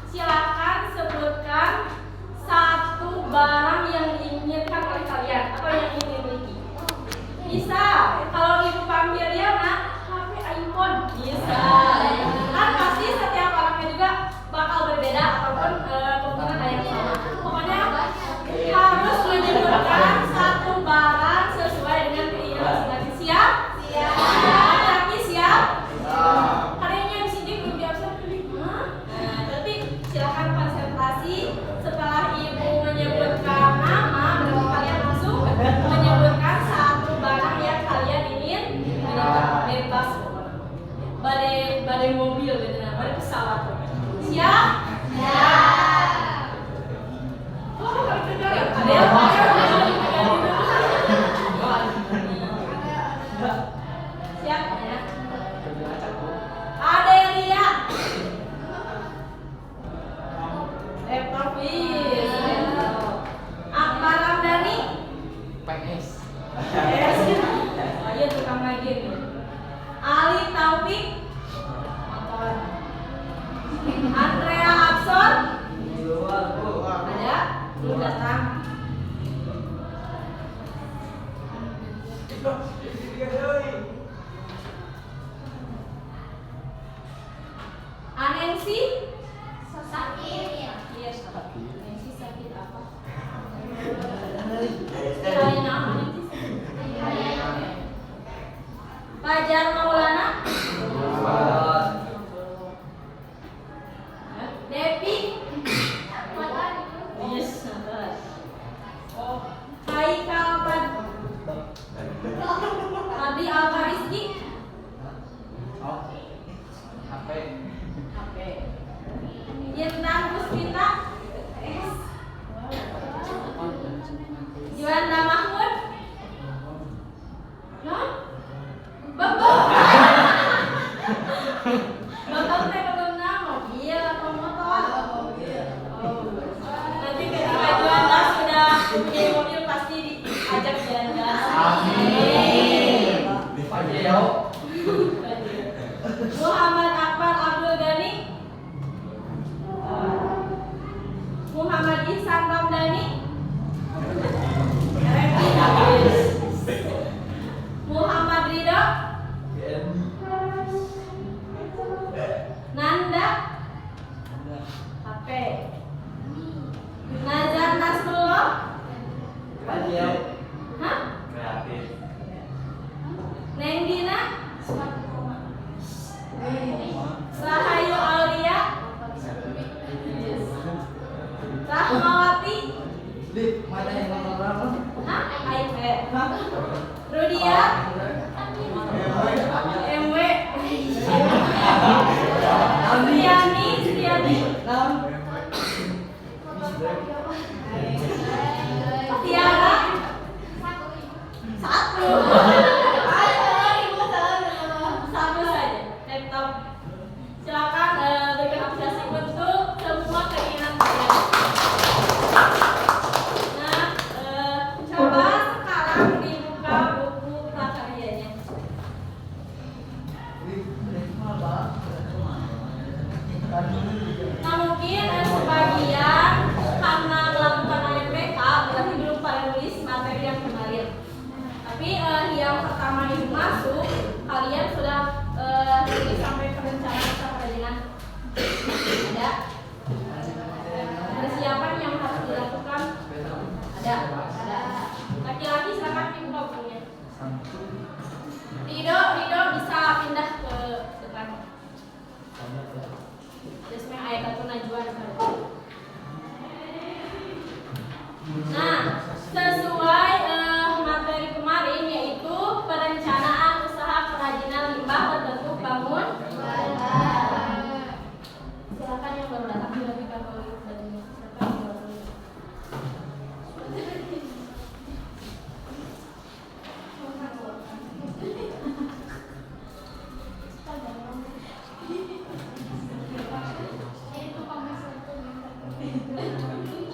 silakan sebutkan satu barang yang diinginkan oleh kalian atau yang ingin dimiliki. Bisa, kalau ibu panggil dia nak HP iPhone bisa. Kan pasti setiap orangnya juga bakal berbeda ataupun kebutuhan ada yang sama. Pokoknya harus menyebutkan satu barang sesuai dengan keinginan masing-masing. Siap? Siap. Laki-laki siap? Kalian di sini belum biasa pilih. Nah, tapi silakan konsentrasi. Setelah ibu menyebutkan nama, berarti kalian langsung menyebutkan satu barang yang kalian ingin bebas. Badai mobil gitu, badai pesawat. Siap? Siap. Oh, ada yang siap ya? Ada yang lihat? Laptop wis. Akbar Ramdhani? PS. Oh iya tukang lagi. Ali Taufik? Motor. Andrea Absor? Ada? Belum datang. Anensi? Sakit. Iya, sakit. Anensi sakit apa? Kalian Anensi sakit. Fajar Maulana? Devi? Yes, sabar. Oh, Haikal Fadli Alfa Rizky? HP. Intan Puspita? Juanda Mahmud? Non? Babak? Babak teh belum nama, mobil atau motor? Oh. Nanti ketika Juanda sudah punya mobil pasti diajak jalan-jalan. Amin. Ayo. Muhammad Akbar Abdul Ghani? Muhammad Ihsan Ramdhani? Muhammad Ridho? Nanda? HP. Nazar Nasrullah? Hah? Kreatif. Neng Dina? Rahayu Aulia? Rahmawati? Mana yang nomor? Hah? iPad. Rudia? MW? Sriani? Tiara? Satu. Satu saja. Laptop. Silakan berikan apresiasi untuk semua keinginan kalian. Nah, coba sekarang dibuka buku prakaryanya. Nah mungkin sebagian karena melakukan AMPK berarti belum pada nulis materi yang kemarin. Tapi yang pertama ibu masuk kalian sudah tulis sampai perencanaan usaha kerajinan. Ada persiapan yang harus dilakukan. Ada. Laki-laki silakan dibuka bukunya. Ridho bisa pindah ke depan. Terusnya ayat atau najwa. Nah, sesuai materi kemarin yaitu perencanaan usaha kerajinan limbah berbentuk bangun. Silakan yang baru datang dilanjutkan oleh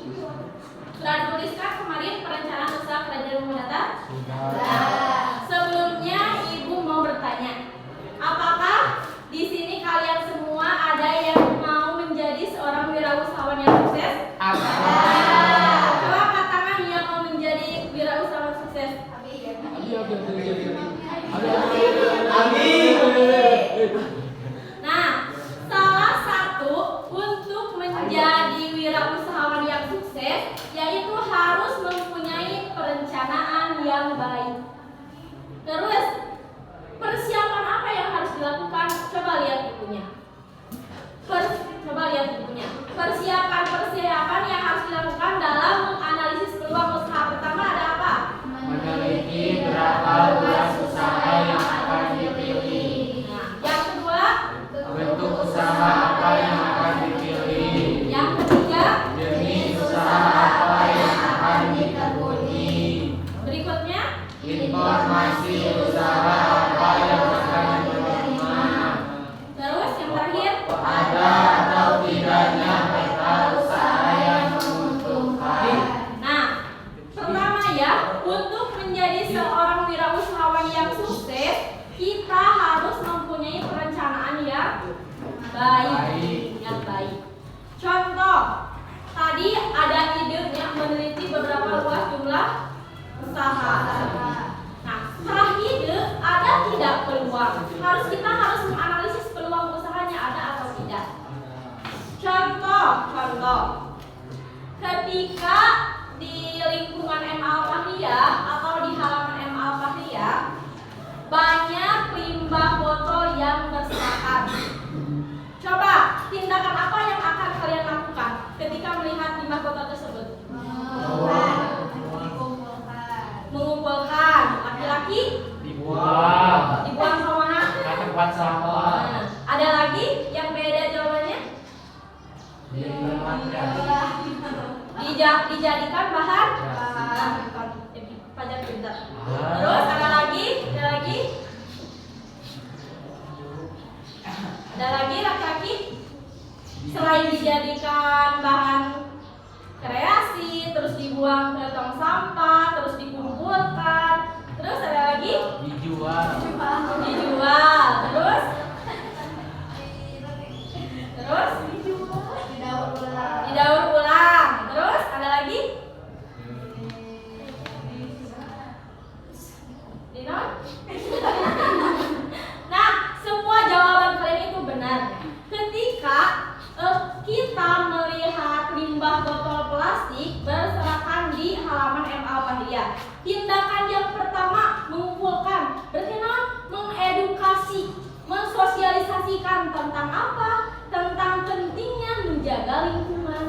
Ibu. Sudah dituliskan kemarin perencanaan usaha kerajinan rumah data? Sudah. Sebelumnya ibu mau bertanya, apakah di sini kalian semua ada yang mau menjadi seorang wira sukses? Ada. Coba angkat tangan yang mau menjadi wirausahawan sukses. Amin. Nah, salah satu untuk menjadi wirausahawan yang sukses yaitu harus mempunyai perencanaan yang baik. Terus, persiapan apa yang harus dilakukan? Coba lihat bukunya. Coba lihat bukunya. Persiapan yang harus dilakukan dalam menganalisis peluang usaha. Pertama ada apa? Meneliti berapa luas usaha yang akan dipilih. Nah, yang kedua, Bentuk usaha apa yang akan dipilih. yang ketiga, Jenis usaha apa yang akan ditekuni. berikutnya, Informasi usaha apa yang akan diterima. terus yang terakhir, Ada atau tidaknya peta usaha yang menguntungkan. nah, pertama ya, untuk menjadi seorang wirausahawan yang sukses, kita harus mempunyai perencanaan yang baik. Yang baik. Contoh, tadi ada idenya meneliti beberapa luas jumlah usaha. Nah, setelah ide, ada tidak peluang? Kita harus menganalisis peluang usahanya ada atau tidak. Contoh, ketika di lingkungan MA Al-Fahriyah atau di halaman MA Al-Fahriyah banyak limbah botol yang berserakan. Coba, tindakan apa yang akan kalian lakukan ketika melihat limbah botol tersebut? Mengumpulkan. Laki-laki Dibuang dibuang ke mana? ke tempat sampah. Nah, ada lagi yang beda jawabannya? Dijadikan bahan pajak pintar. Terus ada lagi laki-laki selain dijadikan bahan kreasi, terus dibuang ke tong sampah, terus dikumpulkan, terus ada lagi Dijual. dijual, terus didaur ulang, terus ada lagi dinon. Nah, semua jawaban kalian itu benar. Ketika kita melihat limbah botol plastik berserakan di halaman MA Al-Fahriyah, tindakan yang pertama mengumpulkan, berarti mengedukasi, mensosialisasikan tentang apa? Tentang pentingnya menjaga lingkungan.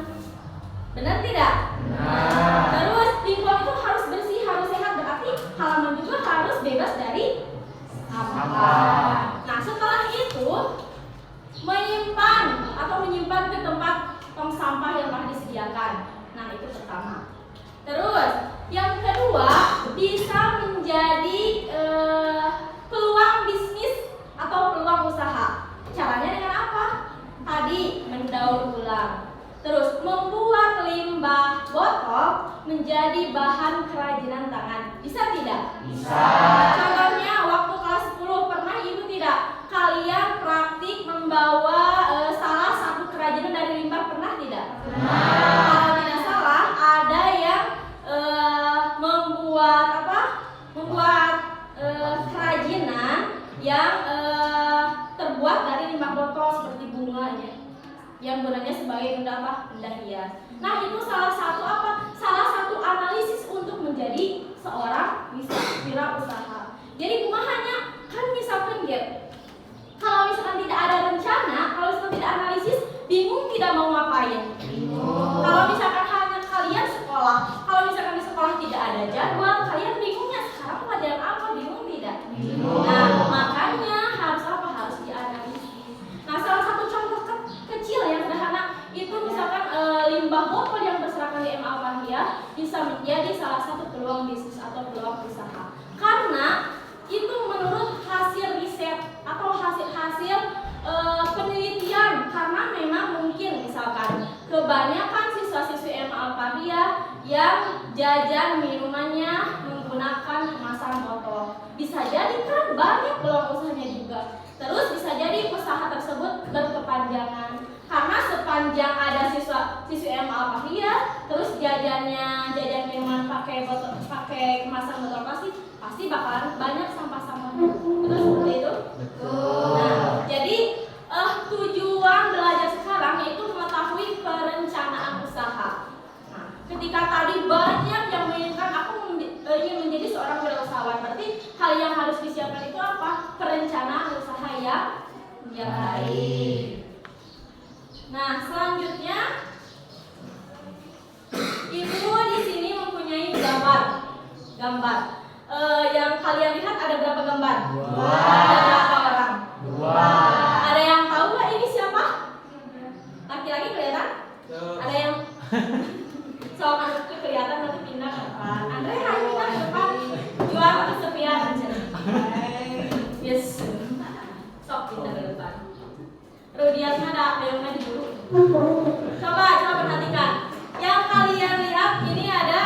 Benar tidak? Benar. Terus lingkungan itu harus bersih, harus sehat, berarti halaman juga harus bebas dari sampah. Nah, setelah itu menyimpan ke tempat tong sampah yang telah disediakan. Nah, itu pertama. Terus yang kedua, bisa menjadi peluang bisnis atau peluang usaha. Caranya dengan apa? Tadi mendaur ulang. Terus membuat limbah botol menjadi bahan kerajinan tangan. Bisa tidak? Bisa. Contohnya waktu kelas 10 pernah ibu tidak kalian praktik membawa salah satu kerajinan dari limbah, pernah tidak? Kalau tidak salah ada yang membuat kerajinan yang terbuat dari limbah botol seperti bunganya, yang gunanya sebagai benda hias. Nah, itu salah satu analisis untuk menjadi seorang wirausaha. Jadi kumahanya kan misalkan kalau misalkan tidak ada rencana, kalau misalkan tidak analisis, bingung tidak mau ngapain. Kalau misalkan hanya kalian sekolah, kalau misalkan di sekolah tidak ada jadwal, kalian bingungnya sekarang pelajaran apa, bingung tidak? Nah, makanya harus dianalisis. Nah, salah satu contoh kecil yang sederhana itu misalkan limbah botol yang berserakan di MA Al-Fahriyah bisa menjadi salah satu peluang bisnis atau peluang usaha. Karena itu menurut hasil riset atau hasil penelitian, karena memang mungkin misalkan kebanyakan siswa-siswi MA Al-Fahriyah yang jajan minumannya menggunakan kemasan botol. Bisa jadi kan banyak peluang usahanya juga. Terus bisa jadi usaha tersebut berkepanjangan karena sepanjang ada siswi MA Al-Fathia, terus jajan minuman pakai kemasan botol pasti bakalan banyak sampah-sampahnya. Betul seperti itu? Nah, jadi tujuan belajar sekarang yaitu mengetahui perencanaan usaha. Nah, ketika tadi banyak yang menginginkan aku ingin menjadi seorang wirausahawan, berarti hal yang harus disiapkan itu apa? Perencanaan usaha yang baik. Nah, selanjutnya Ibu di sini mempunyai gambar. Yang kalian lihat ada berapa gambar? Ada berapa orang? Ada yang tahu nggak ini siapa? Laki-laki kelihatan? Ada yang soal itu kelihatan nanti pindah ke depan. Andre ayo pindah ke depan. Jual kesepian. Yes. Sok pindah ke depan. Rudiatnya ada yang maju dulu. Coba perhatikan. Yang kalian lihat ini ada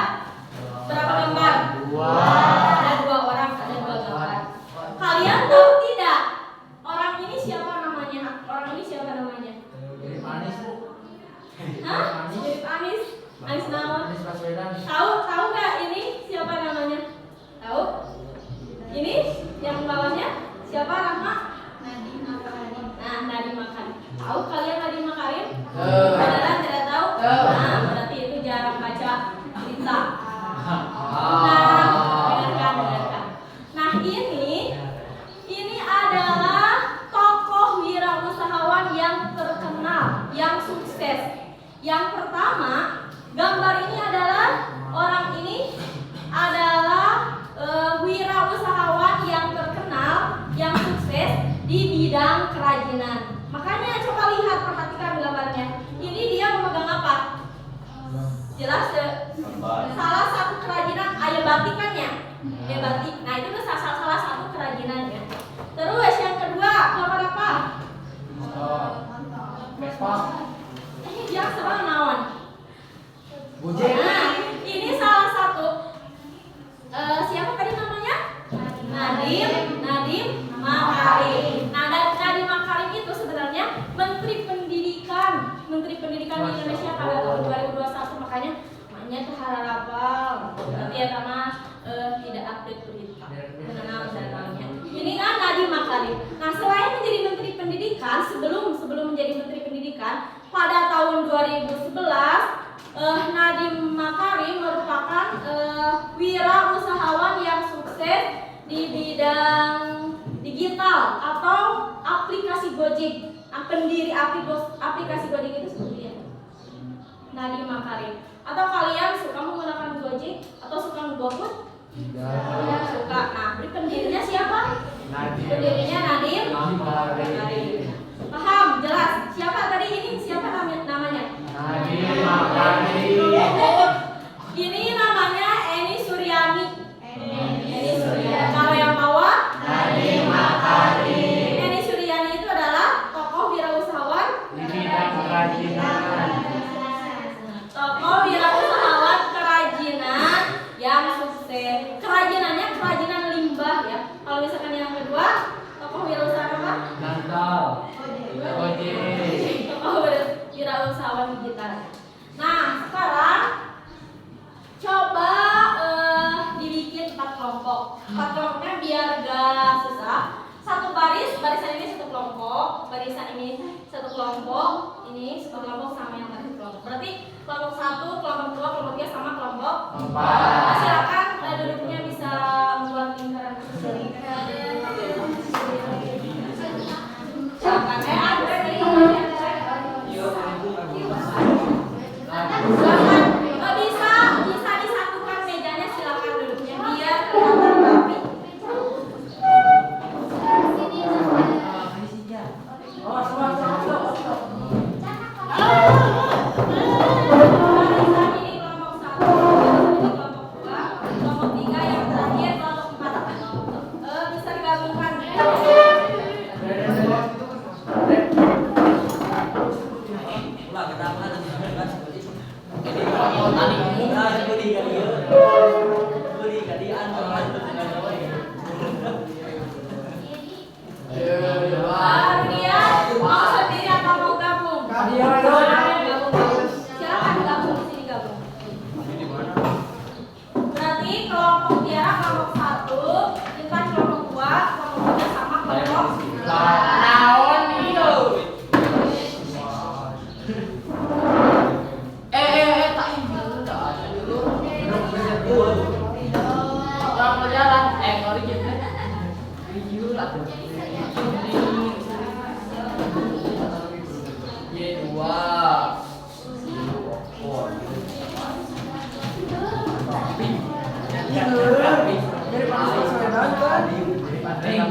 berapa gambar? Ada 2 orang, ada 2 gambar. Kalian tahu tidak? Orang ini siapa namanya? Mirip Anis, Bu. Hah? Mirip Anis. Anis naon? Anis Baswedan. Tahu nggak ini siapa namanya? Tahu? Ini yang bawahnya siapa Rahma? Nadiem Makarim. Nah, Nadiem Makarim. Tahu kalian Nadiem Makarim? Beneran tidak tahu? Nah, berarti itu jarang baca berita. Nah, dengarkan. Nah, ini adalah tokoh wirausahawan yang terkenal, yang sukses. Yang pertama, gambar ini adalah orang ini adalah wirausahawan yang terkenal, yang sukses di bidang kerajinan. Makanya coba lihat, perhatikan gambarnya. Ini dia memegang apa? Jelas salah satu kerajinan ayam batik kan ya? Ayam batik. Nah, itu kan salah satu kerajinannya. Terus yang kedua, gambar apa? Vespa. Dia serang naon? Gojek. Nah, ini salah satu siapa tadi namanya? Nadiem Makarim. Nah, Nadiem Makarim itu sebenarnya Menteri Pendidikan di Indonesia pada tahun 2021. Makanya tuh harapal. Berarti ya karena tidak update berita. Mengenal datanya. Ini kan Nadiem Makarim. Nah, selain menjadi Menteri Pendidikan, sebelum menjadi Menteri Pendidikan, pada tahun 2011 Nadiem Makarim merupakan wirausahawan yang sukses di bidang digital atau aplikasi Gojek. Pendiri aplikasi Gojek itu seperti ya, Nadiem Makarim. Atau kalian suka menggunakan Gojek atau suka GoFood? Tidak. Suka. Nah, pendirinya siapa? Pendirinya Nadiem Makarim. Paham? Jelas? Siapa tadi ini? Siapa namanya? Nadiem Makarim. Ini namanya Eni Suryani. Kalau yang bawah Nadiem Makarim. Eni Suryani itu adalah tokoh wirausahawan Di bidang kerajinan. Tokoh wirausahawan kerajinan yang sukses. Kerajinannya kerajinan limbah ya. Kalau misalkan yang kedua, tokoh wirausahawan apa? Nantal. Gojek. Tokoh wirausahawan digital. Nah, sekarang coba dibikin 4 kelompok. 4 kelompoknya biar gak susah. Satu barisan ini satu kelompok, barisan ini satu kelompok, ini satu kelompok sama yang tadi kelompok. Berarti kelompok 1, kelompok 2, kelompok 3 sama kelompok 4. Nah, silakan duduknya bisa membuat lingkaran kecil. Silakan. Andre tadi ngomongnya. Bisa disatukan mejanya, silakan duduknya biar kelihatan rapi. Barisan ini kelompok 1, ini kelompok 2, kelompok 3, yang terakhir kelompok 4. Bisa digabungkan. Dia mau sendiri atau mau gabung?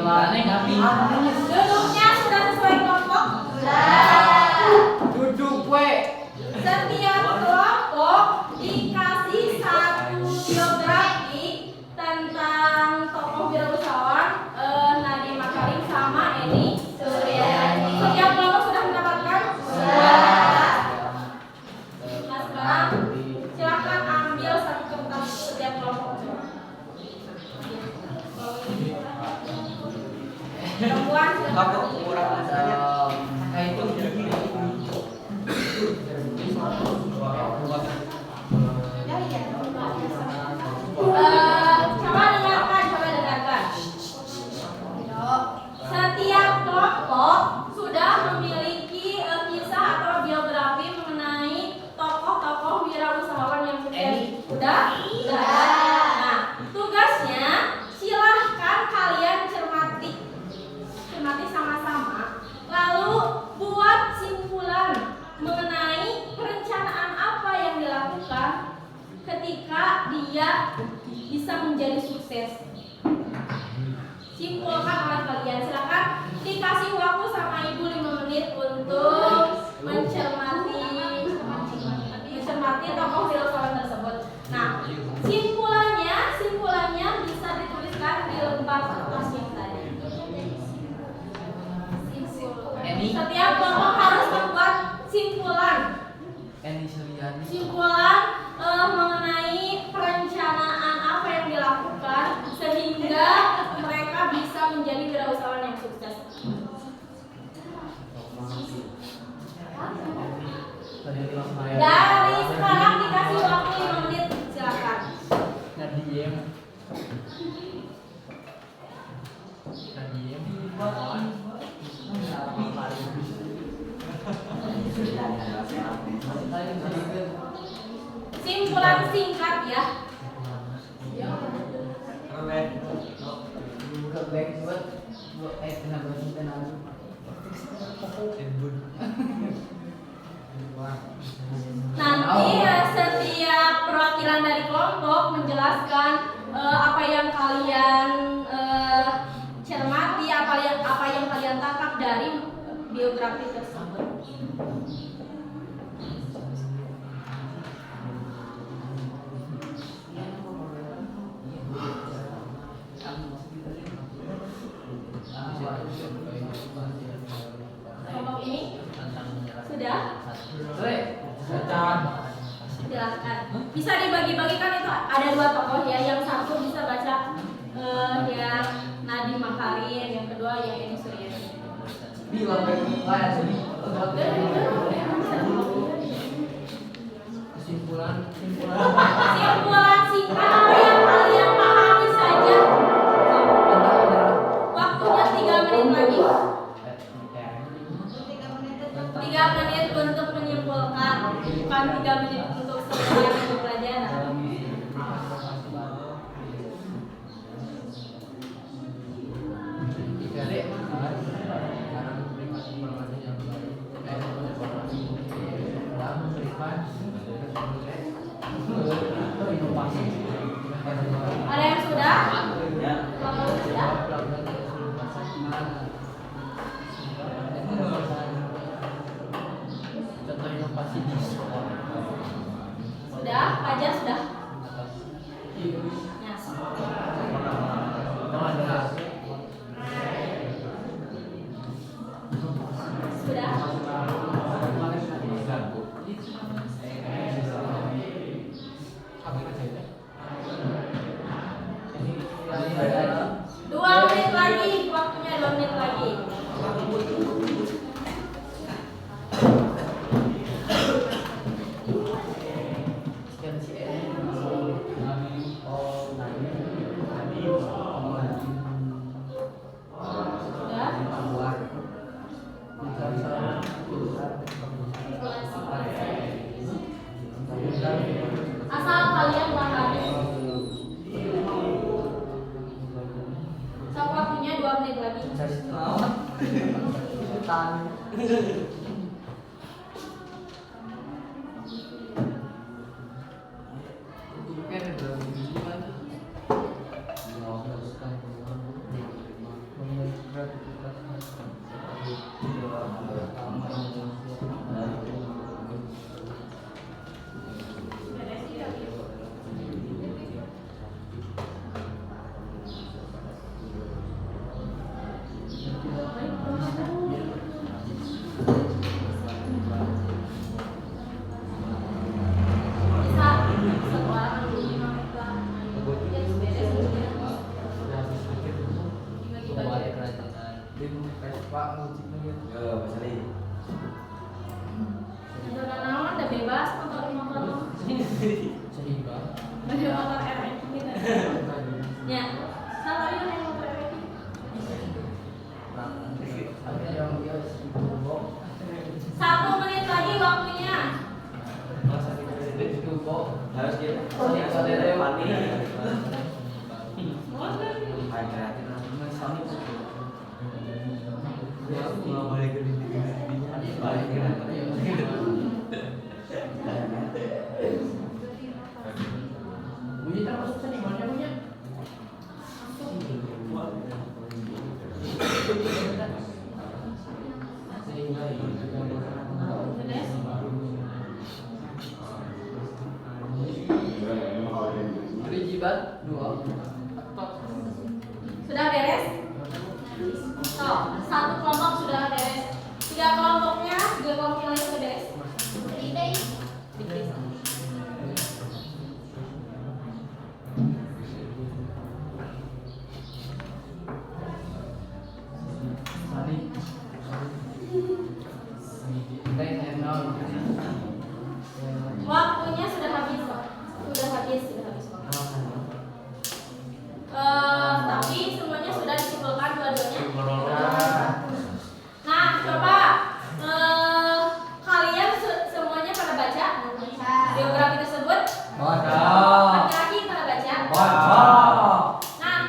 Duduknya sudah sesuai kelompok? Duduk we. Setiap kelompok dikasih satu biografi tentang tokoh wirausahawan Nadiem Makarim sama Eni Suryani. Setiap kelompok sudah mendapatkan? Nah sekarang silakan ambil satu kertas setiap kelompok. Perempuan silakan. Coba dengarkan. Setiap kelompok sudah memiliki kisah atau biografi mengenai tokoh-tokoh wirausahawan yang sukses. Udah? Nah, tugasnya silahkan kalian cermati sama-sama. Lalu buat simpulan mengenai perencanaan apa yang dilakukan ketika dia bisa menjadi sukses. Simpulkan oleh kalian. Silakan dikasih waktu sama Ibu 5 menit untuk mencermati tokoh wirausahawan tersebut. Nah, simpulannya bisa dituliskan di lembar kertas yang tadi. Setiap kelompok harus membuat simpulan. Simpulan mengenai perencanaan apa yang dilakukan sehingga mereka bisa menjadi wirausahawan yang sukses. Dari sekarang dikasih waktu 5 menit, silakan. Simpulan singkat ya. Nanti setiap perwakilan dari kelompok menjelaskan apa yang kalian cermati, apa yang kalian tangkap dari biografi tersebut. Kelompok ini sudah? Silahkan. Bisa dibagi-bagikan, itu ada 2 tokoh ya. Yang satu bisa baca yang Nadiem Makarim, yang kedua yang Eni Suryani. Kesimpulan Simpulan singkat apa yang kalian pahami saja. Waktunya 3 menit lagi. 3 menit untuk menyimpulkan, bukan 3 menit untuk selesai pelajaran. Ada yang sudah? Kalau sudah? Sudah? Fajar sudah? Ya. Sudah? Dua menit lagi, waktunya 2 menit lagi. Asal kalian pahami. So, waktunya 2 menit lagi. Sehingga Bagi motor RX gitu. Ya, satu lagi yang motor RX. ada yang dia turbo. 1 menit lagi waktunya. Turbo Harus gitu. Bunyi terus sini mana punya? Sehingga Rijibat 2. Sudah beres? Oh, 1 kelompok sudah beres. 3 kelompok yang lain sudah beres. Waktunya sudah habis, Pak. Sudah habis, Pak. Tapi semuanya sudah disimpulkan dua-duanya. Nah, coba kalian semuanya pada baca biografi tersebut. Laki-laki pada baca. Nah,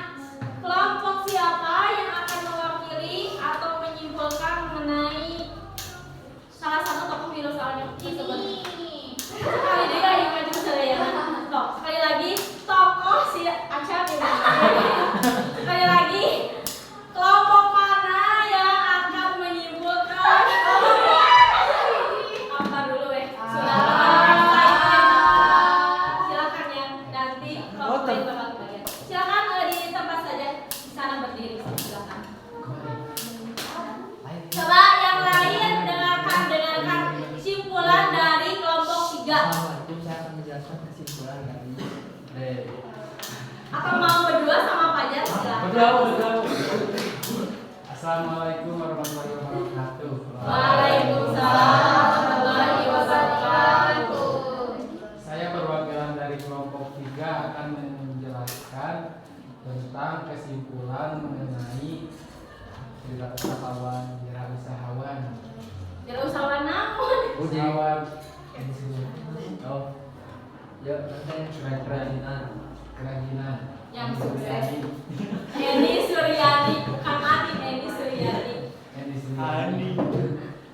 kelompok siapa yang akan mewakili atau menyimpulkan mengenai salah satu tokoh dinosaurus tersebut? Sekali deh kayak maju saya. Loh, sekali lagi tokoh si Acap ya. Sekali lagi kelompok mana yang akan menyimpulkan? Apa dulu silakan ya. Nanti kelompok lain bakal kalian. Silakan di tempat saja di sana berdiri. Silakan. Coba yang lain dengarkan simpulan dari kelompok 3. Saya akan menjelaskan kesimpulan dari Atau mau berdua sama Fajar? Silakan. Betul. Assalamualaikum warahmatullahi wabarakatuh. Waalaikumsalam warahmatullahi wabarakatuh. Saya perwakilan dari kelompok 3 akan menjelaskan tentang kesimpulan mengenai wirausahawan. Wirausahawan namun. Usahawan. Oh, ya kerajinan. Yang sukses. Eni Suryani, bukan Eni Suryani.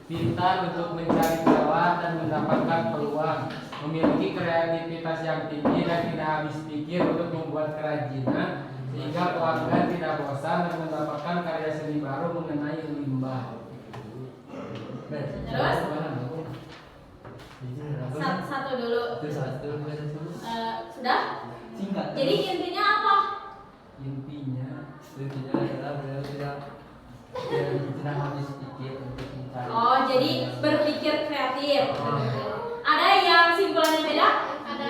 Pintar untuk mencari celah dan mendapatkan peluang, memiliki kreativitas yang tinggi dan tidak habis pikir untuk membuat kerajinan sehingga pelanggan tidak bosan dan mendapatkan karya seni baru mengenai limbah. Terus? Satu dulu. Sudah? Singkat. Jadi intinya apa? Intinya adalah beliau tidak habis pikir untuk mencari. Oh, jadi berpikir kreatif. Ada yang simpulannya beda? Ada.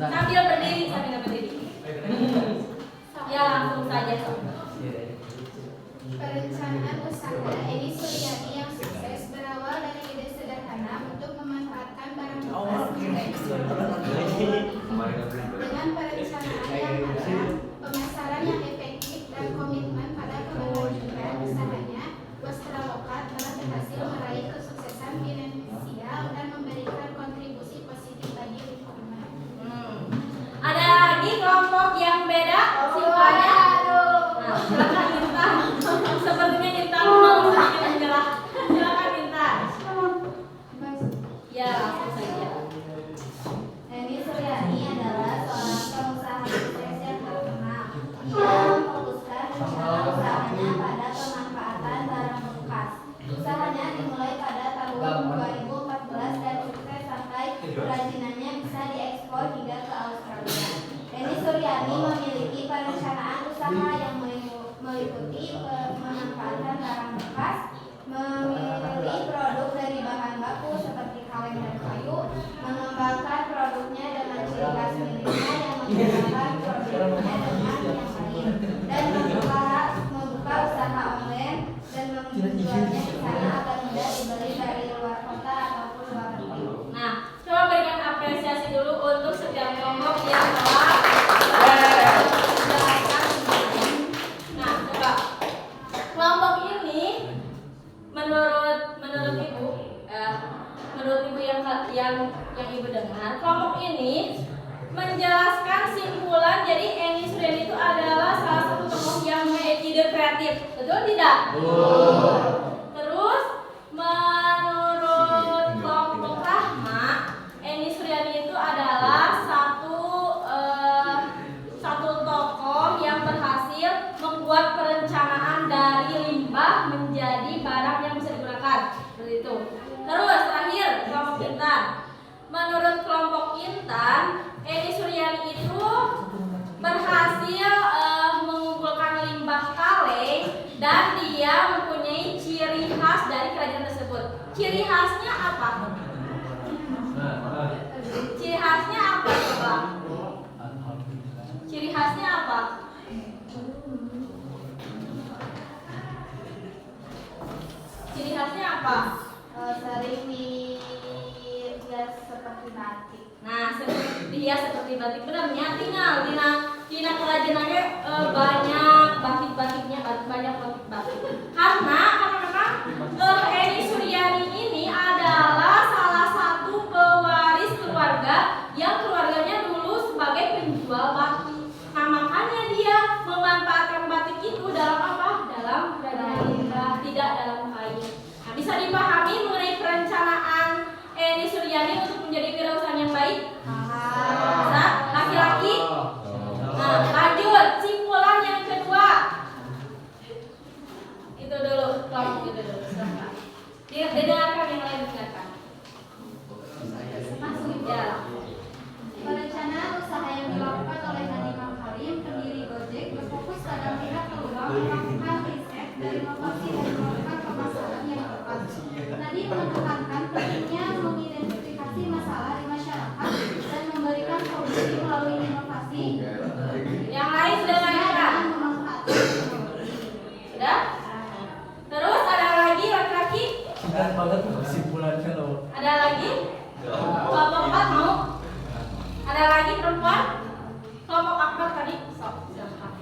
Sambil berdiri. Ya, langsung saja. Perencanaan usaha Eni Suryani yang sukses berawal dari ide sederhana untuk memanfaatkan barang bekas dengan perencanaan yang matang, pemasaran yang efektif dan komitmen pada keberlanjutan usahanya. Wastra Lokal telah berhasil meraih kesuksesan finansial dan memberikan kontribusi positif bagi lingkungan. Ada lagi kelompok yang beda simpulannya? Nah, silakan Intan. Sepertinya Intan mau sedikit menjelaskan. Silakan Intan. Ya, langsung saja. Eni Suryani adalah seorang pengusaha sukses yang terkenal. Ia memfokuskan rencana usahanya pada pemanfaatan barang bekas. Usahanya dimulai pada tahun 2014 dan sukses sampai kerajinannya bisa diekspor hingga ke Australia. Eni Suryani memiliki perencanaan usaha yang meliputi pemanfaatan barang bekas, memilih produk dari bahan baku seperti kaleng dan kayu, mengembangkan produknya dengan ciri khas miliknya yang membedakan produknya dengan yang lain, dan membuka usaha online dan menjualnya di sana agar mudah dibeli menurut ibu, menurut ibu yang ibu dengar, kelompok ini menjelaskan simpulan. Jadi Eni Suryani itu adalah salah satu tokoh yang memiliki ide kreatif, betul tidak? Terus menurut kelompok Rahma, Eni Suryani itu adalah satu tokoh yang berhasil membuat perencanaan dari limbah menjadi barang yang bisa digunakan, seperti itu. Terus terakhir kelompok Intan. Menurut kelompok Intan, Eni Suryani itu berhasil mengumpulkan limbah kaleng dan dia mempunyai ciri khas dari kerajaan tersebut. Ciri khasnya apa? Ciri khasnya apa coba? Ciri khasnya apa? Ciri khasnya apa? Sering dihias seperti batik. Nah, dihias seperti batik. Benarnya tinggal Dina kerajinannya banyak batik-batiknya, banyak batik-batik. Karena memang Eni Suryani ini adalah salah satu pewaris keluarga yang keluarganya dulu sebagai penjual batik. Nah, makanya dia memanfaatkan batik itu dalam apa? Dalam kerajinan, tidak dalam kain. Nah, bisa dipahami mengenai perencanaan Eni Suryani untuk menjadi wirausahawan yang baik? Bisa? Laki-laki? Nah, lanjut simpulan yang kedua. Itu dulu, kelompok itu dulu. Silahkan. Didengarkan yang lain, dengarkan. Masuk Ya. Perencanaan usaha yang dilakukan oleh Nadiem Makarim, pendiri Gojek, berfokus pada melihat peluang, melakukan riset dan inovasi dan melakukan pemasaran yang tepat. Nadiem menekankan pentingnya mengidentifikasi masalah di masyarakat dan memberikan solusi melalui inovasi. Yang lain sudah dengarkan? Dan memanfaatkan teknologi. Sudah? Terus ada lagi laki-laki? Ingat banget kesimpulannya loh. Ada lagi? Kelompok 4 mau? Ada lagi perempuan? Kelompok Akbar tadi? Sok, silahkan.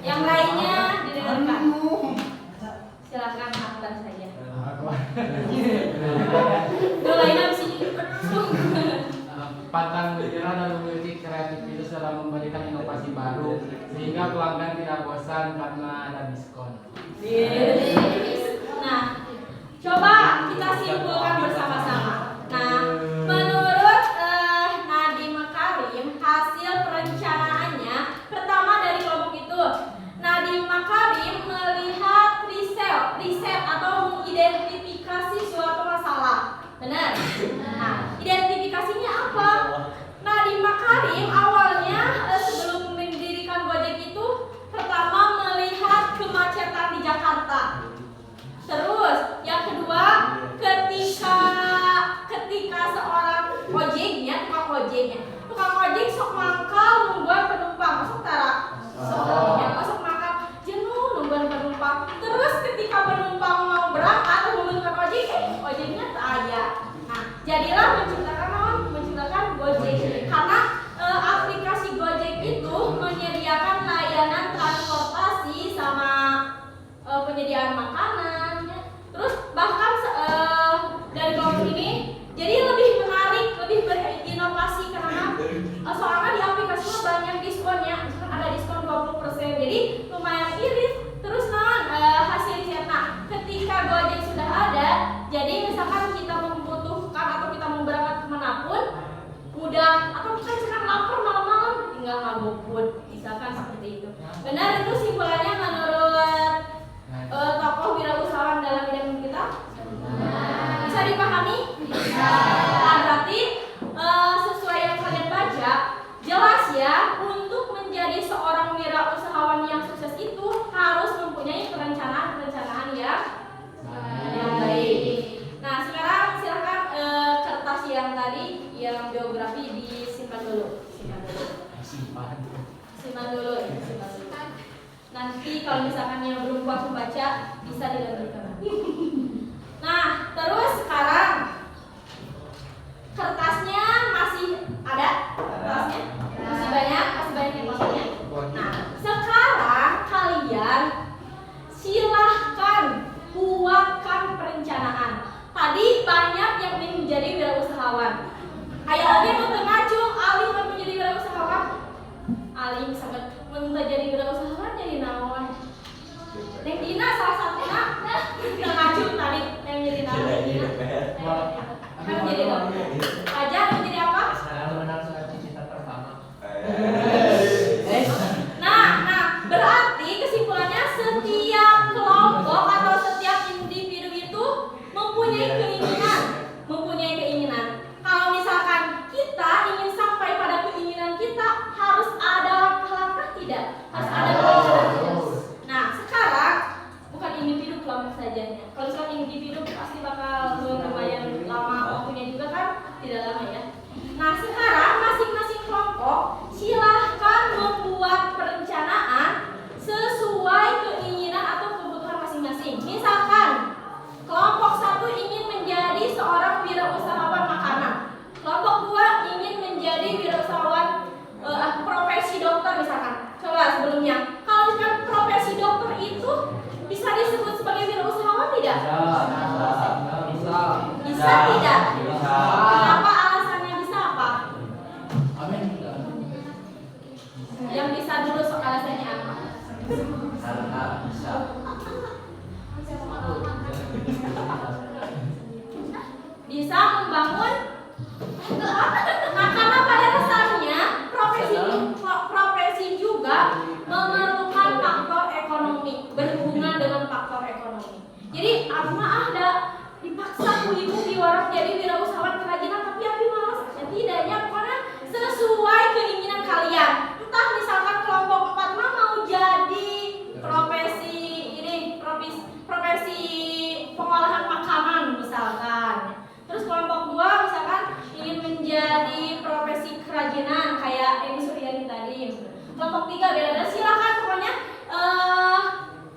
Yang lainnya didengarkan. Silahkan Akbar saja. Yang lainnya habis ini. Pantang menyerah dan memiliki kreativitas dalam memberikan inovasi baru sehingga pelanggan tidak bosan karena ada diskon. Nah, coba kita simpulkan bersama-sama. Nah, menurut Nadiem Makarim, hasil perencanaannya pertama dari kelompok itu, Nadiem Makarim melihat riset atau mengidentifikasi suatu masalah. Benar? Nah, identifikasinya apa? Nadiem Makarim awalnya sebelum mendirikan Gojek itu pertama melihat kemacetan di Jakarta. Terus yang kedua, ketika seorang tukang ojek sok mangkal nungguan penumpang, masuk tara. Masuk mangkal jenuh nungguan penumpang. Terus ketika penumpang mau berangkat membutuhkan ojek, ojeknya tak ada. Nah, jadilah menciptakan Gojek. Karena aplikasi Gojek itu menyediakan layanan transportasi sama penyediaan makanan, ya. Terus bahkan dari kelompok ini jadi lebih menarik, lebih berinovasi karena soalnya di aplikasinya banyak diskonnya, misalkan ada diskon 20%, jadi lumayan irit. Terus hasil riset, ketika Gojek sudah ada, jadi misalkan kita membutuhkan atau kita mau berangkat kemanapun mudah, atau kita misalkan lapar malam-malam tinggal ngabukut, misalkan seperti itu. Benar itu simpulannya menurut tokoh wirausahawan dalam bidang kita? Bisa dipahami? Bisa. Nah, berarti sesuai yang kalian baca, jelas ya, untuk menjadi seorang wirausahawan yang sukses itu harus mempunyai perencanaan yang baik. Nah, sekarang silakan kertas yang tadi yang biografi disimpan dulu. Simpan dulu. Nanti kalau misalkan yang belum puas membaca bisa dilanjutkan. Nah, terus sekarang kertasnya masih ada? Kertasnya masih banyak yang masuknya. Nah, sekarang kalian banyak yang ingin menjadi wirausahawan. Ayo oke untuk maju, Ali mau menjadi wirausahawan. Ali misalkan mau jadi wirausahawan jadi naon? Neng Dina salah satunya yang maju tadi yang jadi naon? Kan jadi dokter. Aja mau jadi apa? Nah, berarti kesimpulannya setiap kelompok atau setiap individu itu mempunyai keinginan. Kalau misalkan kita ingin sampai pada keinginan kita, harus ada langkah tidak? Harus ada kelompok tidak? Nah, sekarang bukan individu, kelompok saja. Kalau misalkan individu pasti bakal lumayan lama waktunya juga kan? Tidak lama ya. Nah, sekarang masing-masing kelompok silahkan membuat perencanaan sesuai keinginan atau kebutuhan masing-masing. Misalkan kelompok 1 ingin menjadi seorang wirausahawan makanan, kelompok 2 ingin menjadi wirausahawan profesi dokter misalkan. Coba sebelumnya, kalau misalkan profesi dokter itu bisa disebut sebagai wirausahawan tidak? Bisa tidak? Kenapa alasannya bisa apa? Yang bisa dulu soal alasannya apa? Karena bisa. Bisa membangun. Nah, karena pada dasarnya profesi juga memerlukan faktor ekonomi, berhubungan dengan faktor ekonomi. Jadi ada dipaksa ibu di warung jadi wirausahawan kerajinan, tapi Abi malas. Ya tidaknya pokoknya sesuai keinginan kalian. Entah misalkan kelompok 4 mau jadi profesi pengolahan makanan misalkan. Terus kelompok 2 misalkan ingin menjadi profesi kerajinan kayak Eni Suryani tadi. Kelompok 3 beda-beda, silakan pokoknya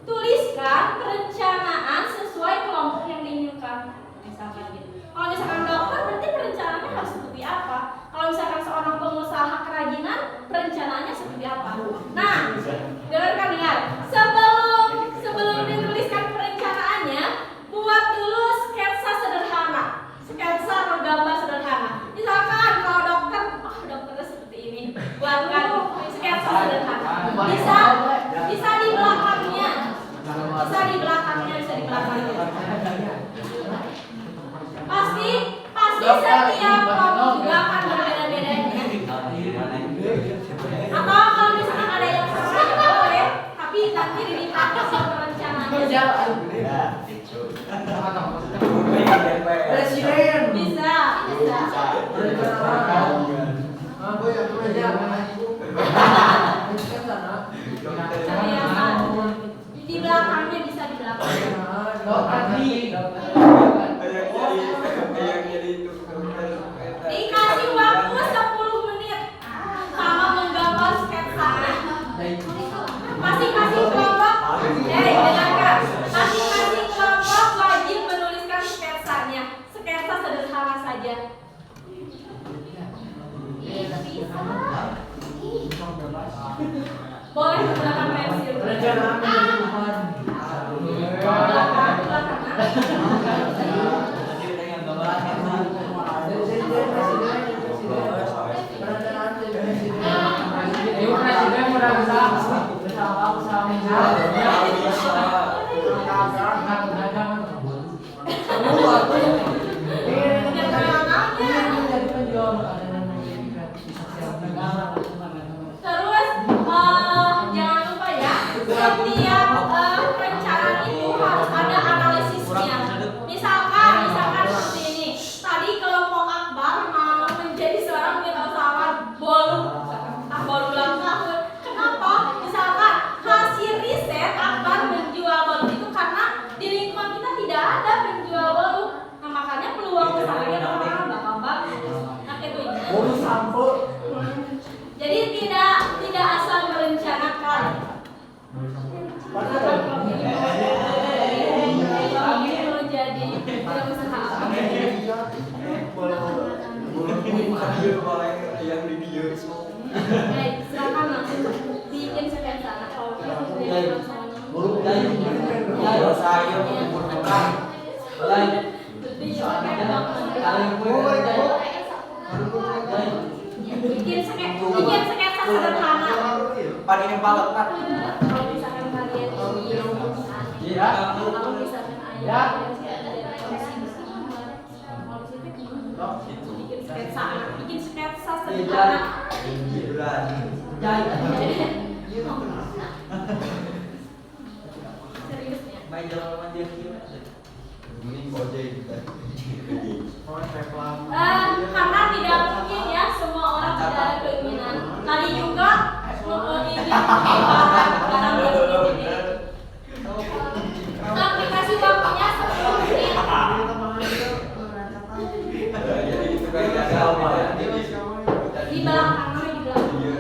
tuliskan perencanaan sesuai kelompok yang diinginkan. Misalkan gitu. Kalau misalkan dokter berarti perencanaannya harus seperti apa? Kalau misalkan seorang pengusaha kerajinan, perencanaannya seperti apa? Nah, dengar. Sebelum dituliskan perencanaannya, buat dulu sketsa sederhana. Sketsa atau gambar sederhana. Misalkan kalau dokternya seperti ini, buatkan sketsa sederhana. Bisa di belakangnya. Bisa di belakangnya. Pasti setiap kelompok juga akan berbeda-bedanya. Atau kalau misalkan ada yang sama ya boleh, tapi nanti dilihat hasil perencanaannya. Presiden. Bisa. Di belakangnya bisa di belakangnya. Dikasih waktu 10 menit sama menggambar sketsanya. Masing-masing kelompok, dengarkan. Masing-masing kelompok wajib menuliskan sketsanya. Sketsa sederhana saja. Boleh menggunakan pensil. Terus jangan lupa ya, setiap perencanaan itu harus ada analisisnya. Misalkan seperti ini. Tadi kelompok Akbar mau menjadi seorang wirausahawan bolu ulang tahun. Kenapa? Misalkan hasil riset Akbar menjual bolu itu karena di lingkungan kita tidak ada penjual bolu. Nah, makanya peluang besarnya orang bakal bagus. Nah, itu ini. Jadi tidak asal merencanakan. Perlu jadi wirausaha apa? Baik, silakan langsung bikin sketsa. Lebih shortcut banget. Bikin sketsa sederhana. Pan ini balot kan. Kalau misalkan kalian Iya. kalau misalkan Ya. bikin sketsa sederhana. Seriusnya. Karena tidak mungkin ya semua orang tidak ada keinginan. Tadi juga ini barang yang ini. Tapi kasih waktunya 10 menit. Di belakang namanya di belakang.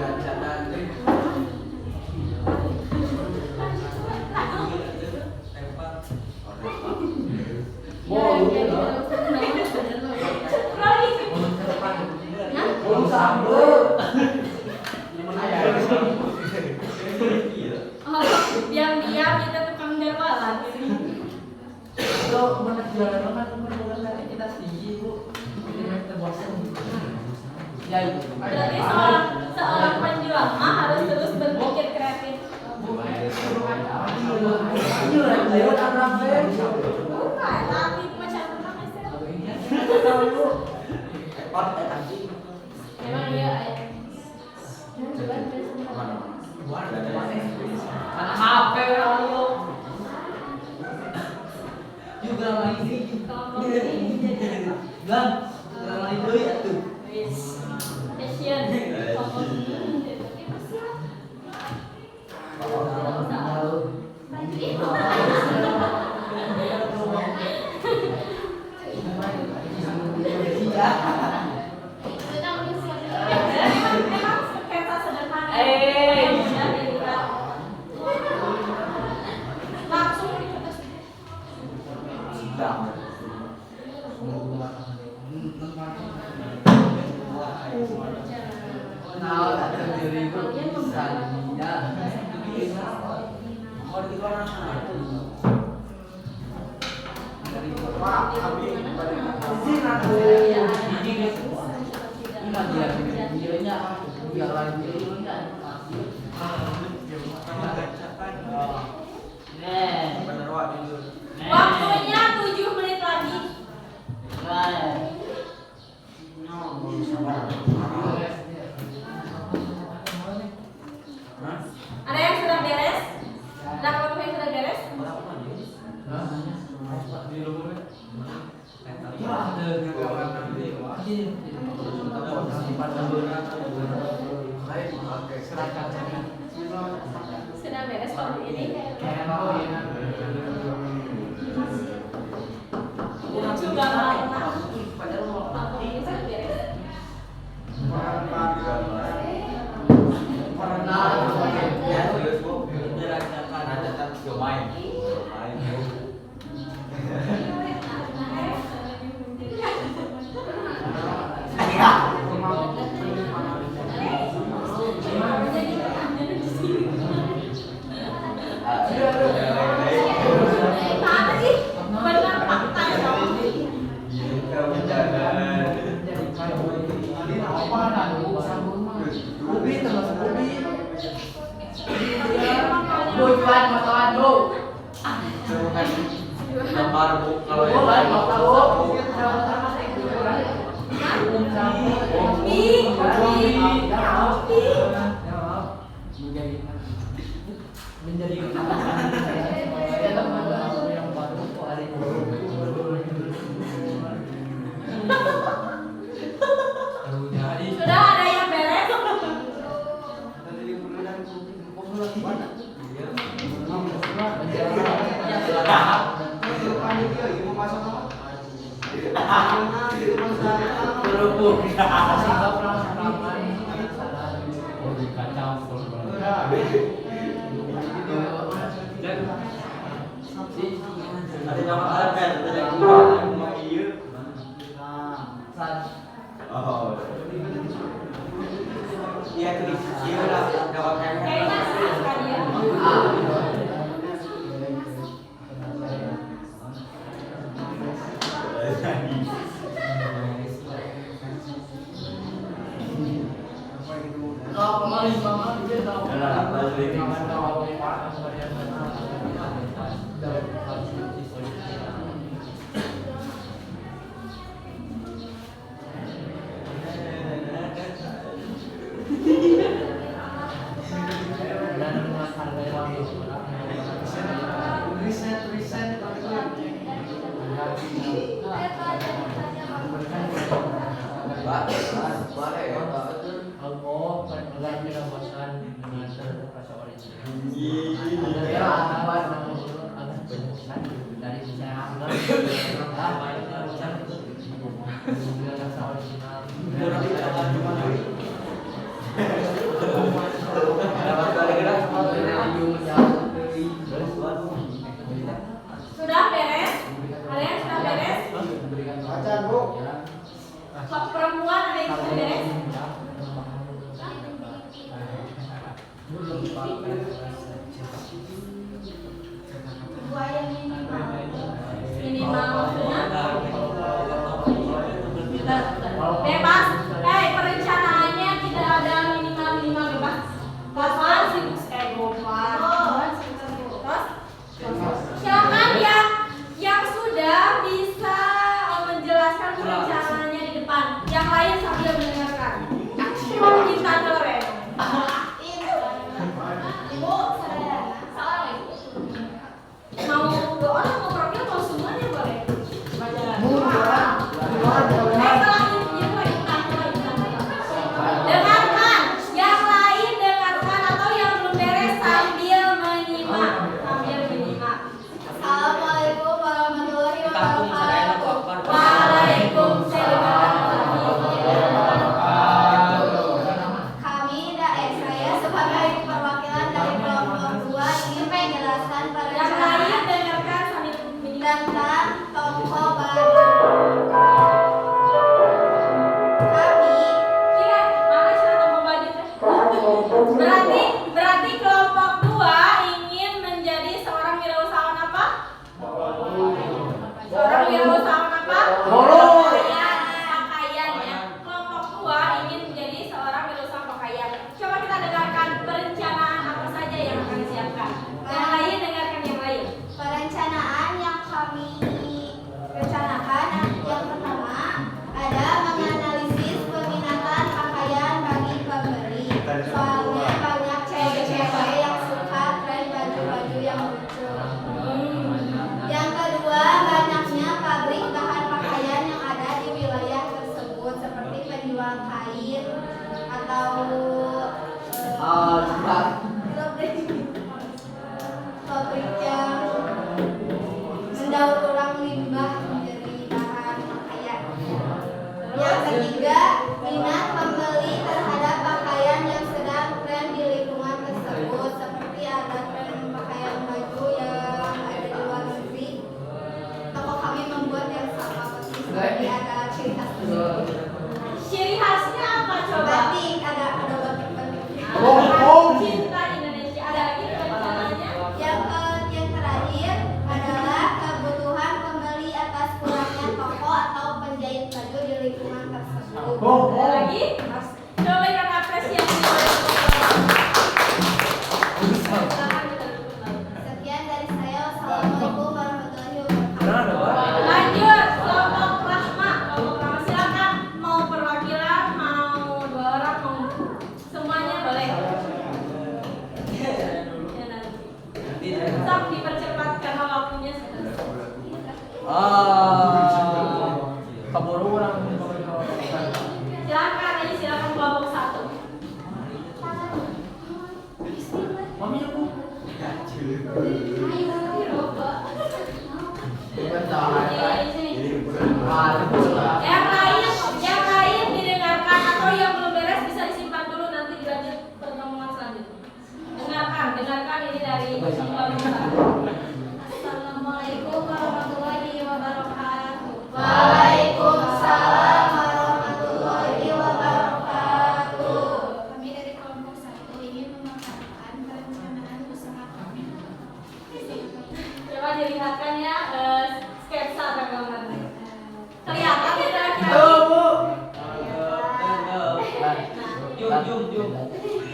Diam-diam kita tukang jualan. Berarti seorang penjual mah harus terus berpikir kreatif. Bukan, tapi macam apa sih? Memang iya. HP ayo. Juga lagi. Gan, lagi deui atuh. Fashion. Memang sketsa sederhana. Langsung waktunya 7 menit lagi. Ada yang sudah beres? Ada kelompok yang sudah beres? Sudah beres waktu ini? Juga pernah. Waktu ini sudah beres. Mana sih? Benar fakta dong. Bukan motoran bu. Gambar bu kalau Bukan motoran bu. Kopi. Menjadi yang baru hari Sudah ada yang beres? ada yang ada yang mau iya. Oh. Iya tulis iya lah jawab Kayaknya sih kalian. Keburu orang. Silakan kelompok 1. Mami aku. Yang lain didengarkan atau yang belum beres bisa disimpan dulu nanti dilanjut pertemuan selanjutnya. Dengarkan ini dari kelompok 1. Assalamualaikum warahmatullahi wabarakatuh. Waalaikumsalam warahmatullahi wabarakatuh. Kami dari kelompok 1 ingin memaparkan perencanaan usaha kami. Coba dilihatkan ya sketsa gambarnya. Kelihatan tidak Jum.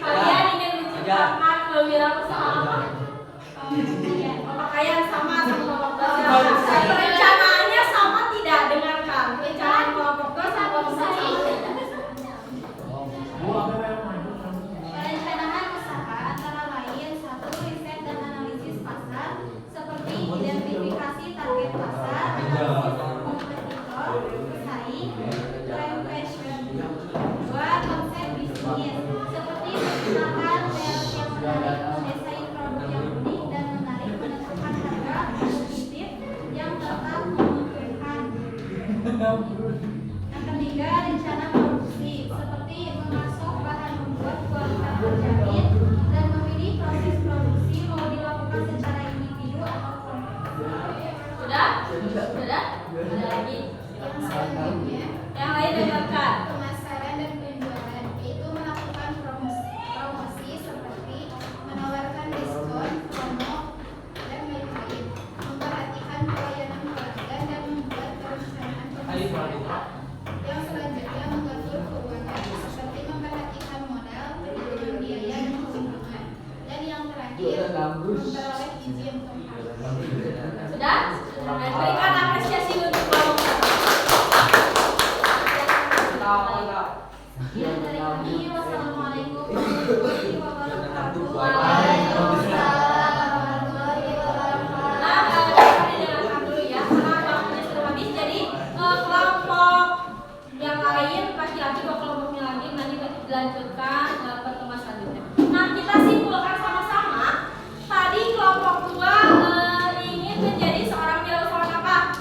Kalian ingin menciptakan kewirausahaan apa? Pakaian sama kelompok 2. Perencanaannya sama tidak? Dengarkan. Perencanaan kelompok 2 sama kelompok 1. Perencanaan usaha antara lain 1. Riset dan analisis pasar seperti identifikasi target pasar, analisis kompetitor, pesaing, trend fashion. 2. Konsep bisnis seperti menggunakan merek yang menarik, mendesain produk yang unik dan menarik, menetapkan harga kompetitif yang tetap menguntungkan. Yang ketiga, rencana produksi seperti memasok bahan membuat kualitas terjamin dan memilih proses produksi mau dilakukan secara individu atau kelompok. Sudah? Ada lagi? Yang selanjutnya, Yang lain dengarkan. pemasaran dan penjualan yaitu melakukan promosi seperti menawarkan diskon, promo, dan lain-lain. Memperhatikan pelayanan pelanggan dan membuat perencanaan pemasaran. Yang selanjutnya mengatur keuangan seperti memperhatikan modal, perhitungan biaya dan keuntungan. Dan yang terakhir memperoleh izin tempat. Sudah? Berikan apresiasi untuk kelompok 1. Sekian dari kami. Wassalamualaikum warahmatullahi wabarakatuh. Waalaikumsalam warahmatullahi wabarakatuh. Nah, kalian dengarkan dulu ya, karena waktunya sudah habis. Jadi kelompok yang lain, laki-laki dua kelompoknya lagi nanti dilanjutkan pertemuan selanjutnya. Nah, kita simpulkan sama-sama. Tadi kelompok 2 ingin menjadi seorang wirausahawan apa?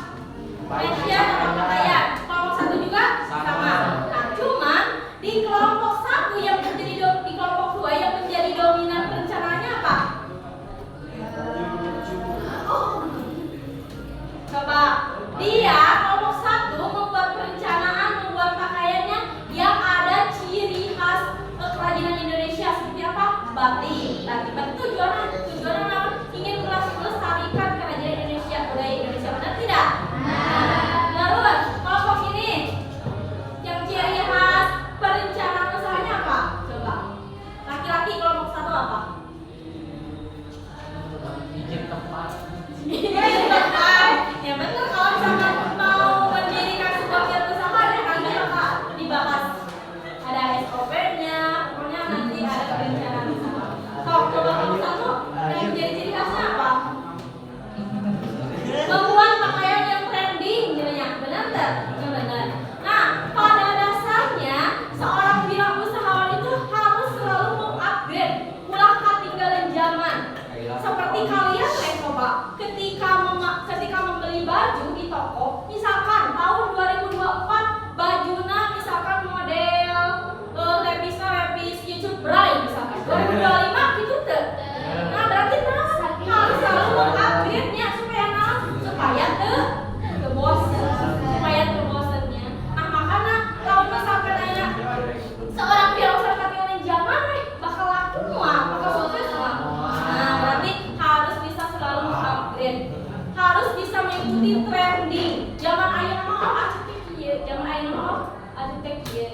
Fashion atau pakaian. Kelompok 1 juga sama. Nah, cuman di kelompok 1 yang menjadi di kelompok 2 yang menjadi dominan perencanaannya apa? Coba dia kelompok 1 membuat perencanaan, membuat pakaiannya yang ada ciri khas kerajinan Indonesia seperti apa? Batik. Batik tujuannya apa? Ingin melestarikan kerajinan Indonesia, budaya Indonesia, benar tidak? Terus kelompok ini yang ciri khas perencanaan usahanya apa? Coba. Laki-laki kelompok 1 apa? Bikin tempat. Ya betul, kalau misalkan mau mendirikan sebuah wirausaha ya nanti apa dibahas, ada SOP-nya, pokoknya nanti ada perencanaan usaha. Coba kamu satu yang jadi ciri khasnya apa? Membuat pakaian yang trending, jadinya benar nggak? Benar. Nah, pada dasarnya seorang wirausahawan itu harus selalu mengupgrade, ulah ketinggalan zaman. Seperti kalian coba ketika membeli baju di toko, misalkan tahun 2024 bajunya misalkan model levis YouTube Bride misalkan 2025 gitu tuh. Nah, berarti harus selalu mengupgrade-nya supaya kebosannya. Nah, makanya kalau misalkan ada seorang wirausahawan ketinggalan zaman bakal laku bakal sukses lah. Nah, berarti harus bisa selalu mengupgrade, harus bisa mengikuti trending. Zaman ayeuna mah arsitek kieu, zaman ayeuna mah arsitek kieu.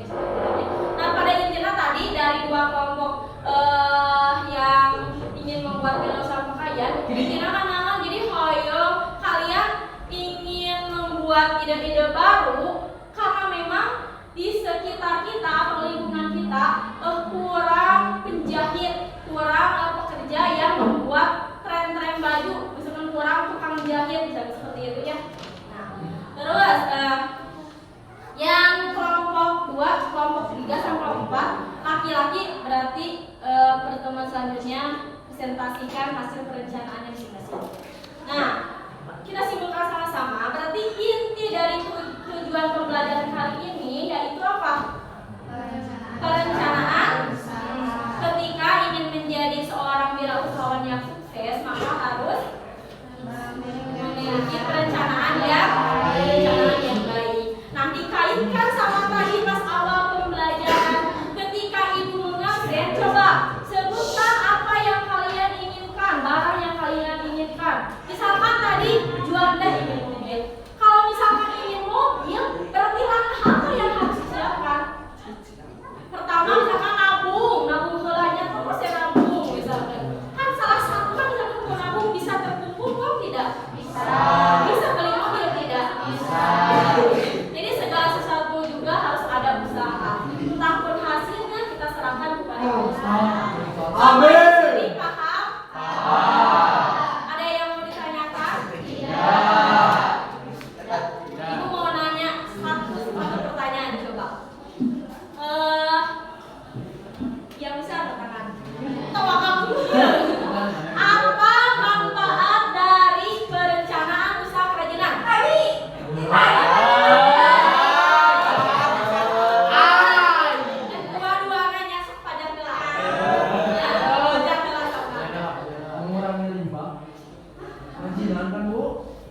Nah, pada intinya tadi dari dua kelompok yang ingin membuat wirausaha pakaian, intinya kan jadi hoyong kalian ingin membuat ide-ide baru karena memang di sekitar kita atau lingkungan kita kurang penjahit, kurang pekerja yang membuat tren-tren baju, misalkan kurang tukang jahit misalnya seperti itu ya. Nah, Terus yang kelompok 2, kelompok 3 sama kelompok 4 laki-laki berarti pertemuan selanjutnya presentasikan hasil perencanaannya masing-masing. Nah, kita simpulkan sama-sama. Berarti inti dari tujuan pembelajaran kali ini yaitu apa? Perencanaan. Ketika ingin menjadi seorang wirausahawan yang sukses, maka harus memiliki perencanaan yang baik. Nah, dikaitkan sama tadi pas awal pembelajaran, ketika ibu mengajar, coba sebutkan apa yang kalian inginkan, barang yang kalian inginkan. Misalkan tadi Juanda ingin mobil. Kalau misalkan ingin mobil, berarti langkah apa yang harus disiapkan? Pertama, misalkan nabung helanya terus ya nabung misalkan. Kan salah satu kan misalkan kalau nabung bisa terkumpul kok tidak? Bisa beli mobil tidak? Jadi segala sesuatu juga harus ada usaha. Entahpun hasilnya kita serahkan kepada usaha. Amin. Jadi paham? Ada yang mau ditanyakan? Ibu mau nanya satu pertanyaan coba. Yang bisa bertangan. Tawakal dulu. Apa manfaat dari perencanaan usaha kerajinan? Dua-duanya sok pajak gelas. Pajak gelas apa? Mengurangi limbah. Kerajinan kan Bu?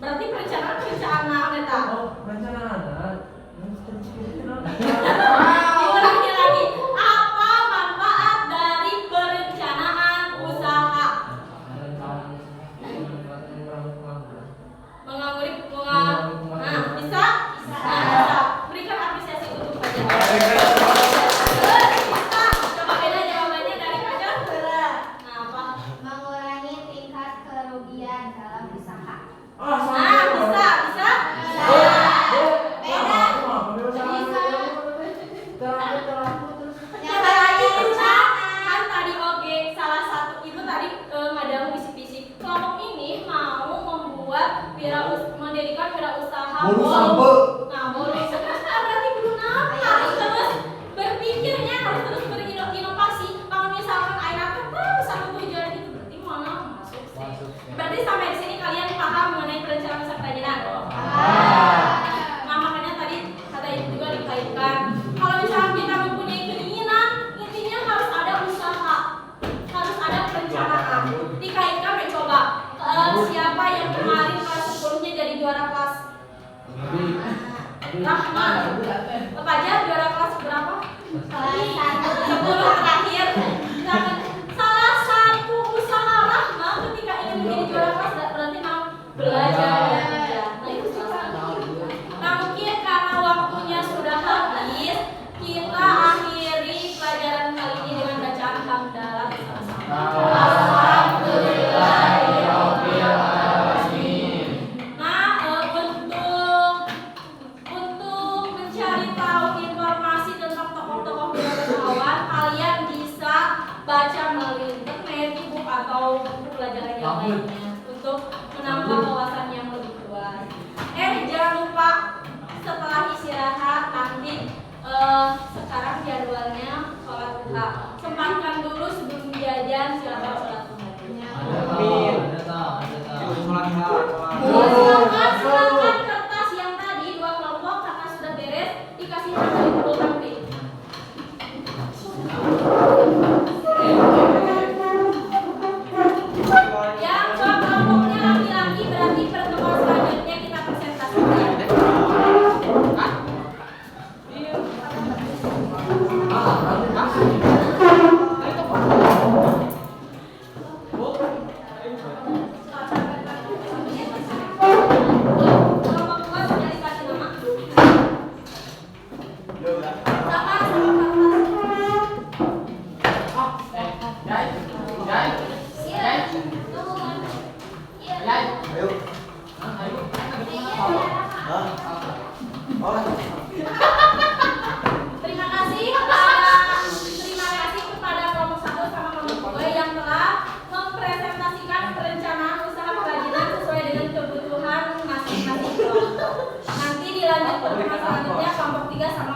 Berarti perencanaan eta. Oh, perencanaan. Diulangi lagi. Apa manfaat dari perencanaan usaha? Menganggur. Nah, bisa? Bisa. Berikan apresiasi untuk pajak. Bisa. Coba beda jawabannya dari pajak. Nah, apa? Mengurangi tingkat kerugian dalam usaha. Nah, bisa. Coba lagi bisa. Kan tadi oke, salah satu itu tadi ngadamu bisik-bisik. Kelompok ini mau membuat mendirikan wirausaha Bolu bolu. sampe. Nah, bolu berarti belum harus terus berpikirnya, harus terus berinovasi. Kalau misalkan aina terus satu tujuan itu berarti mana masuk sih. Berarti sampai di sini kalian paham mengenai perencanaan usaha kerajinan? Nah, makanya tadi kata ibu juga dikaitkan. Kalau misalkan kita mempunyai keinginan, intinya harus ada usaha, harus ada perencanaan. Dikaitkan mencoba siapa yang kemarin kelas 10-nya jadi juara kelas? Rahman. Apa aja juara kelas berapa? Kelas 1. 10 terakhir. Salah satu usaha Rahma ketika ingin menjadi juara kelas berarti mau belajar. Nah, itu salah satu. Nah, mungkin karena waktunya sudah habis, kita akhiri pelajaran kali ini dengan bacaan hamdalah bersama-sama. Nah, untuk mencari tahu informasi tentang tokoh-tokoh wirausahawan, kalian bisa baca melalui internet, buku atau buku pelajaran yang lainnya untuk menambah wawasan yang lebih luas. Jangan lupa setelah istirahat nanti sekarang jadwalnya sholat duha. Sempatkan dulu sebelum jajan silakan sholat duha. Silakan kertas yang tadi 2 kelompok karena sudah beres dikasih dari dulu nanti. Yang 2 kelompoknya laki-laki berarti pertemuan selanjutnya kita presentasikan. Nanti pertemuan selanjutnya kelompok 3 sama